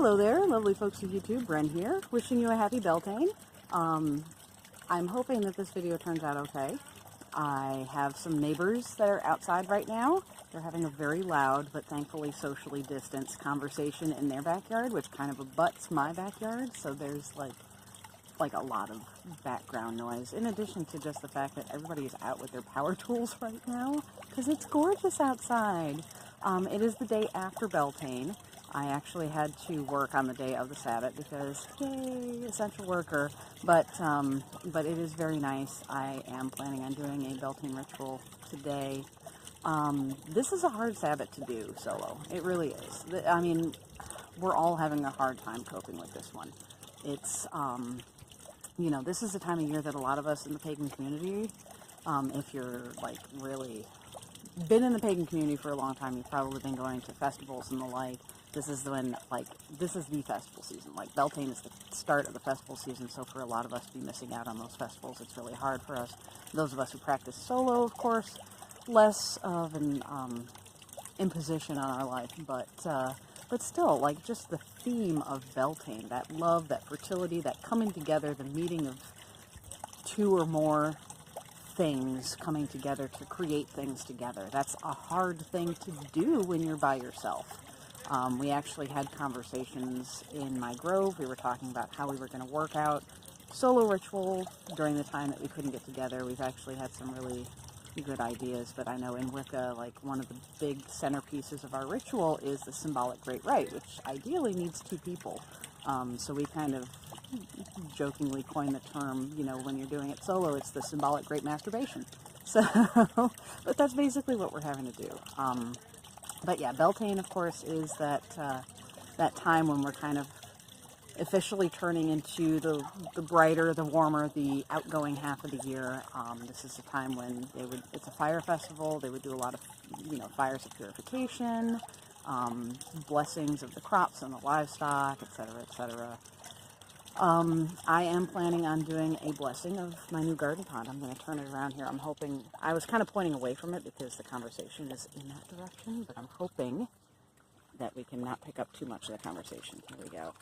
Hello there, lovely folks of YouTube. Bren here, wishing you a happy Beltane. I'm hoping that this video turns out okay. I have some neighbors that are outside right now. They're having a very loud, but thankfully socially distanced conversation in their backyard, which kind of abuts my backyard, so there's like a lot of background noise, in addition to just the fact that everybody is out with their power tools right now, because it's gorgeous outside. It is the day after Beltane. I actually had to work on the day of the Sabbath because, yay, essential worker, but it is very nice. I am planning on doing a Beltane ritual today. This is a hard Sabbath to do solo. It really is. I mean, we're all having a hard time coping with this one. It's, you know, this is the time of year that a lot of us in the pagan community, if you're like really been in the pagan community for a long time, you've probably been going to festivals and the like. This is when, this is the festival season. Like, Beltane is the start of the festival season, so for a lot of us to be missing out on those festivals, it's really hard for us. Those of us who practice solo, of course, less of an imposition on our life, but still, like, just the theme of Beltane, that love, that fertility, that coming together, the meeting of two or more things coming together to create things together. That's a hard thing to do when you're by yourself. We actually had conversations in my grove. We were talking about how we were going to work out solo ritual during the time that we couldn't get together. We've actually had some really good ideas, but I know in Wicca, like, one of the big centerpieces of our ritual is the symbolic great rite, which ideally needs two people. So we kind of jokingly coined the term, you know, when you're doing it solo, it's the symbolic great masturbation. So, but that's basically what we're having to do. But yeah, Beltane, of course, is that time when we're kind of officially turning into the brighter, the warmer, the outgoing half of the year. This is a time when it's a fire festival. They would do a lot of, you know, fires of purification, blessings of the crops and the livestock, etc., etc. I am planning on doing a blessing of my new garden pond. I'm going to turn it around here. I'm hoping, I was kind of pointing away from it because the conversation is in that direction, but I'm hoping that we can not pick up too much of the conversation. Here we go.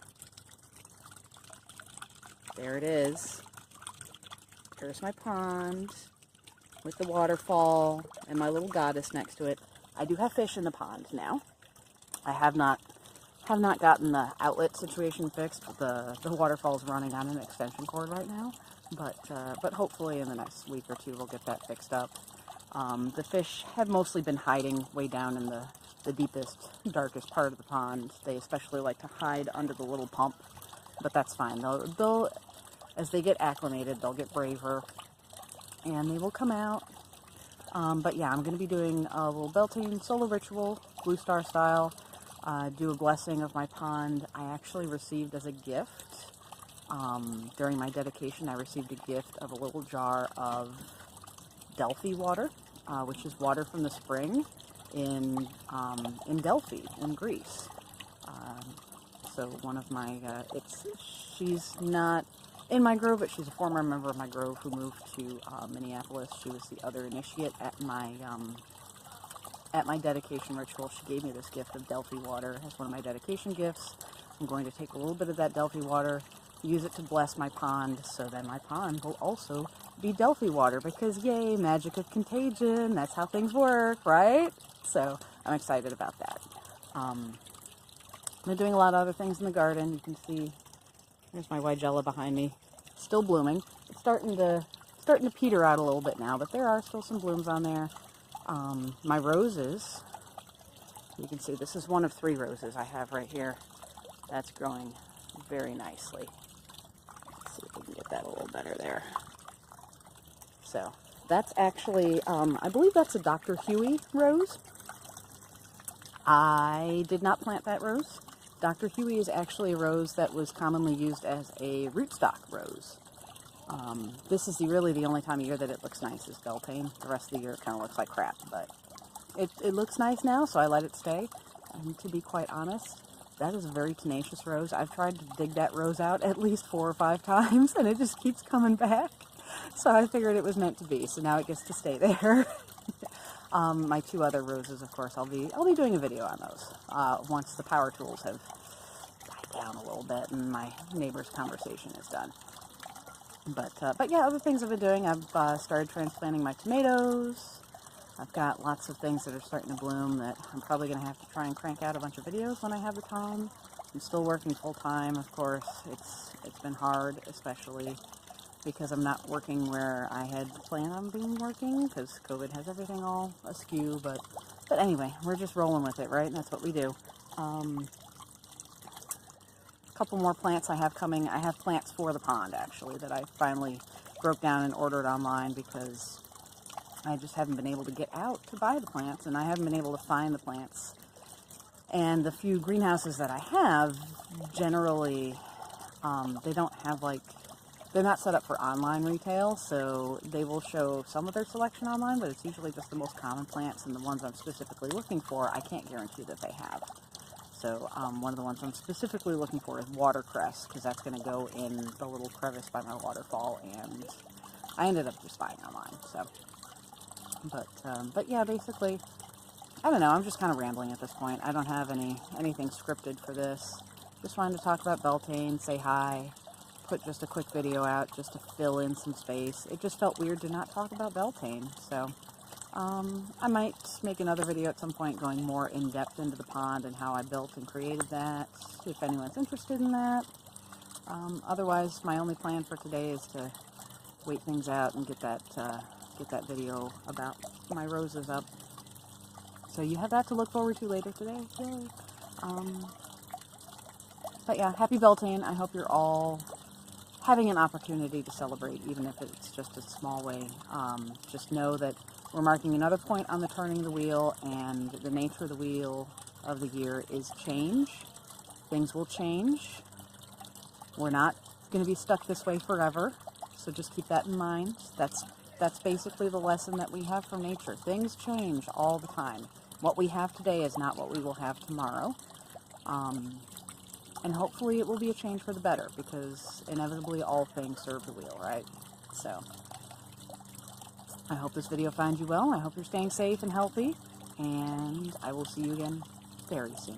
There it is. There's my pond with the waterfall and my little goddess next to it. I do have fish in the pond now. I have not gotten the outlet situation fixed. The waterfall's running on an extension cord right now, but hopefully in the next week or two we'll get that fixed up. The fish have mostly been hiding way down in the deepest, darkest part of the pond. They especially like to hide under the little pump, but that's fine. They'll as they get acclimated, they'll get braver, and they will come out. But yeah, I'm going to be doing a little Beltane solo ritual, Blue Star style. Do a blessing of my pond. I actually received as a gift, during my dedication, I received a gift of a little jar of Delphi water, which is water from the spring in Delphi, in Greece. So one of my, she's not in my grove, but she's a former member of my grove who moved to Minneapolis. She was the other initiate at my dedication ritual. She gave me this gift of Delphi water as one of my dedication gifts. I'm going to take a little bit of that Delphi water, use it to bless my pond, so then my pond will also be Delphi water, because yay, magic of contagion, that's how things work, right? So I'm excited about that. I'm doing a lot of other things in the garden. You can see, there's my Weigella behind me, still blooming. It's starting to peter out a little bit now, but there are still some blooms on there. My roses, you can see this is one of 3 roses I have right here. That's growing very nicely. Let's see if we can get that a little better there. So that's actually, I believe that's a Dr. Huey rose. I did not plant that rose. Dr. Huey is actually a rose that was commonly used as a rootstock rose. This is really the only time of year that it looks nice is Beltane. The rest of the year it kind of looks like crap, but it looks nice now, so I let it stay. And to be quite honest, that is a very tenacious rose. I've tried to dig that rose out at least 4 or 5 times, and it just keeps coming back. So I figured it was meant to be, so now it gets to stay there. My 2 other roses, of course, I'll be doing a video on those once the power tools have died down a little bit and my neighbor's conversation is done. But yeah, other things I've been doing, I've started transplanting my tomatoes. I've got lots of things that are starting to bloom that I'm probably going to have to try and crank out a bunch of videos when I have the time. I'm still working full-time, of course. It's been hard, especially because I'm not working where I had planned on being working, because COVID has everything all askew. But anyway, we're just rolling with it, right? And that's what we do. A couple more plants I have coming. I have plants for the pond, actually, that I finally broke down and ordered online because I just haven't been able to get out to buy the plants, and I haven't been able to find the plants. And the few greenhouses that I have, generally, they don't have, like, they're not set up for online retail, so they will show some of their selection online, but it's usually just the most common plants, and the ones I'm specifically looking for, I can't guarantee that they have. So one of the ones I'm specifically looking for is watercress, because that's going to go in the little crevice by my waterfall, and I ended up just buying online. So, but yeah, basically, I don't know. I'm just kind of rambling at this point. I don't have anything scripted for this. Just wanted to talk about Beltane, say hi, put just a quick video out just to fill in some space. It just felt weird to not talk about Beltane, so. I might make another video at some point going more in-depth into the pond and how I built and created that, if anyone's interested in that. Otherwise, my only plan for today is to wait things out and get that video about my roses up. So you have that to look forward to later today. Yay. But yeah, happy Beltane. I hope you're all having an opportunity to celebrate, even if it's just a small way. Just know that we're marking another point on the turning the wheel, and the nature of the wheel of the year is change. Things will change. We're not going to be stuck this way forever, so just keep that in mind. That's basically the lesson that we have from nature. Things change all the time. What we have today is not what we will have tomorrow. And hopefully it will be a change for the better, because inevitably all things serve the wheel, right? So I hope this video finds you well. I hope you're staying safe and healthy, and I will see you again very soon.